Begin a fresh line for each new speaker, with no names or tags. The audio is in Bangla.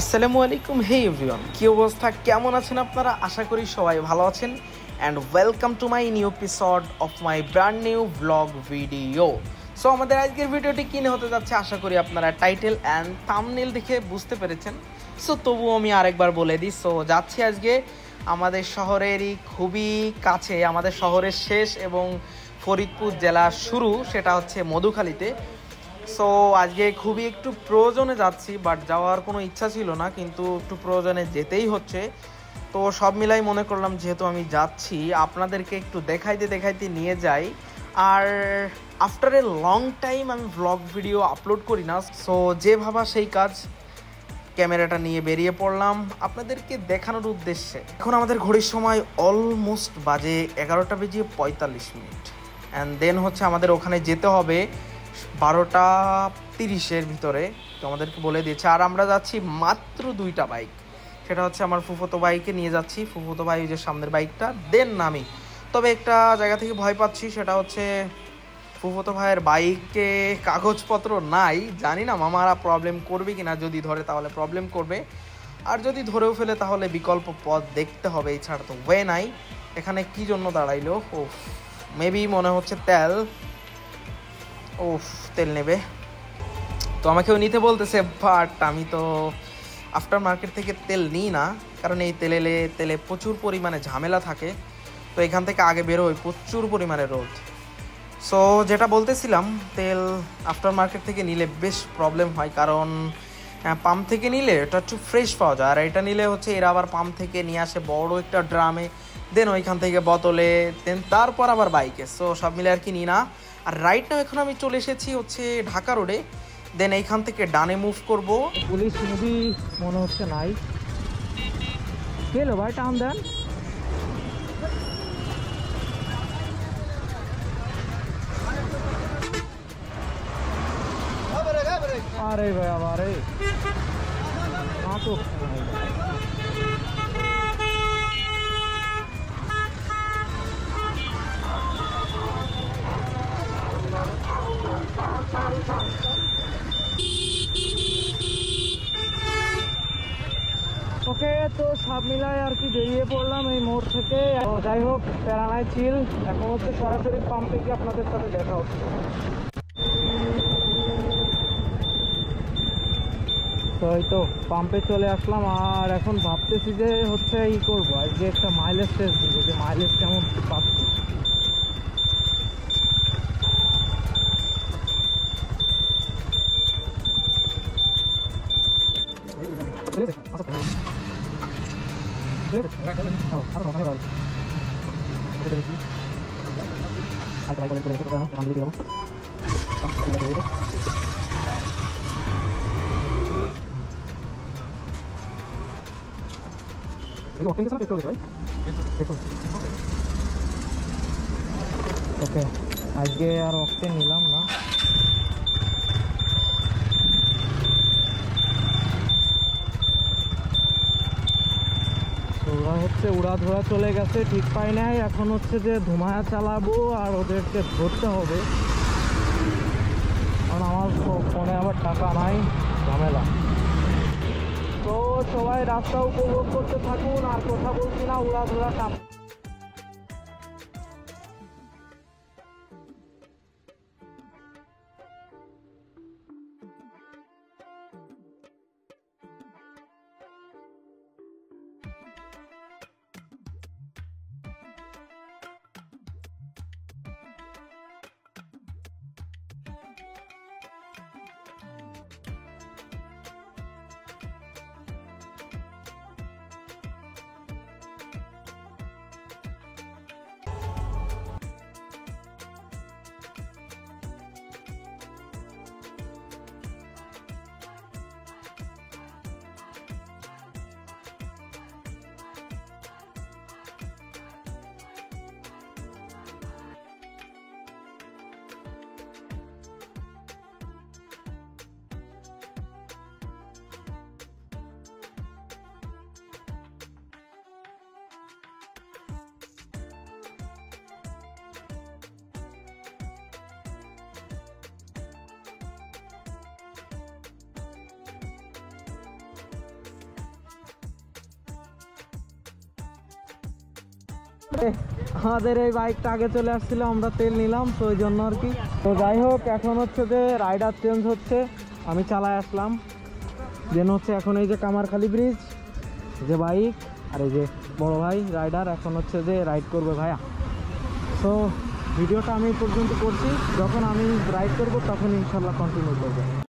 আসসালামু আলাইকুম। হে এভরিওয়ান, কি অবস্থা, কেমন আছেন আপনারা? আশা করি সবাই ভালো আছেন। And welcome to my new episode of my brand new blog video. So আমাদের আজকের ভিডিওটি কিনে হতে যাচ্ছে, আশা করি আপনারা টাইটেল অ্যান্ড থাম্বনেল দেখে বুঝতে পেরেছেন। সো তবুও আমি আরেকবার বলে দিই। সো যাচ্ছি আজকে আমাদের শহরেরই খুবই কাছে, আমাদের শহরের শেষ এবং ফরিদপুর জেলা শুরু, সেটা হচ্ছে মধুখালীতে। সো আজকে খুবই একটু প্রয়োজনে যাচ্ছি, বাট যাওয়ার কোনো ইচ্ছা ছিল না, কিন্তু একটু প্রয়োজনে যেতেই হচ্ছে। তো সব মিলাই মনে করলাম যেহেতু আমি যাচ্ছি আপনাদেরকে একটু দেখাইতে দেখাইতে নিয়ে যাই। আর আফটার এ লং টাইম আমি ভ্লগ ভিডিও আপলোড করি না। সো যে ভাবা সেই কাজ, ক্যামেরাটা নিয়ে বেরিয়ে পড়লাম আপনাদেরকে দেখানোর উদ্দেশ্যে। এখন আমাদের ঘড়ির সময় অলমোস্ট বাজে 11:45। অ্যান্ড দেন হচ্ছে আমাদের ওখানে যেতে হবে 12:30 ভিতরে। তো আমাদেরকে বলে দিয়েছে। আর আমরা যাচ্ছি মাত্র 2টা বাইক, সেটা হচ্ছে আমার ফুফতো বাইকে নিয়ে যাচ্ছি। ফুফতো ভাই যে সামনের বাইকটা, দেন নামি। তবে একটা জায়গা থেকে ভয় পাচ্ছি, সেটা হচ্ছে ফুফতো ভাইয়ের বাইকে কাগজপত্র নাই। জানি না মামারা প্রবলেম করবে কিনা, যদি ধরে তাহলে প্রবলেম করবে, আর যদি ধরেও ফেলে তাহলে বিকল্প পথ দেখতে হবে, এছাড়া তো ওয়ে নাই। এখানে কি জন্য দাঁড়াইলো? ও মেবি মনে হচ্ছে তেল। তেল নেবে, তো আমাকেও নিতে বলতেছে, বাট আমি তো আফটার মার্কেট থেকে তেল নিই না, কারণ এই তেলে প্রচুর পরিমাণে ঝামেলা থাকে। তো এখান থেকে আগে বেরোয় প্রচুর পরিমাণে রোদ। সো যেটা বলতেছিলাম, তেল আফটার মার্কেট থেকে নিলে বেশ প্রবলেম হয়, কারণ পাম্প থেকে নিলে এটা একটু ফ্রেশ পাওয়া যায়, আর এটা নিলে হচ্ছে এরা আবার পাম্প থেকে নিয়ে আসে বড় একটা ড্রামে, দেন ওইখান থেকে বোতলে, দেন তারপর আবার বাইকে। সো সব মিলে আর কি নিই না। আর রাইট নাও এখন আমি চলে এসেছি হচ্ছে ঢাকা রোডে, দেন এইখান থেকে ডানে মুভ করব। পুলিশ মুভি মনে হচ্ছে নাই, গেলো ভাই, টান দেন। আরে ভাই আবার নাটক। ওকে, তো সব মিলাই আর কি বেরিয়ে পড়লাম এই মোড় থেকে। যাই হোক, প্যারানায় চিল। এখন হচ্ছে সরাসরি পাম্পে গিয়ে আপনাদের সাথে দেখা হচ্ছে। তো এই তো পাম্পে চলে আসলাম, আর এখন ভাবতেছি যে হচ্ছে ই করবো, আজকে একটা মাইলেজ টেস্ট দিব, যে মাইলেজ কেমন পাচ্ছি। ওকে, আজকে আর অক্টেন নিলাম না। ওরা হচ্ছে উড়াধুরা চলে গেছে, ঠিক পাই নাই। এখন হচ্ছে যে ধুমায়া চালাবো আর ওদেরকে ধরতে হবে, কারণ আমার ফোনে আবার টাকা নাই, ঝামেলা। তো সবাই রাস্তা উপভোগ করতে থাকুন, আর কথা বলছি না, উড়াধুরা কাপ। আমাদের এই বাইকটা আগে চলে আসছিল, আমরা তেল নিলাম তো ওই জন্য আর কি। তো যাই হোক, এখন হচ্ছে যে রাইডার চেঞ্জ হচ্ছে, আমি চালায় আসলাম। দেন হচ্ছে এখন এই যে কামারখালী ব্রিজ, যে বাইক আর এই যে বড় ভাই রাইডার এখন হচ্ছে যে রাইড করবে ভাইয়া। তো ভিডিওটা আমি পর্যন্ত করছি, যখন আমি রাইড করবো তখন ইনশাল্লাহ কন্টিনিউ করবো।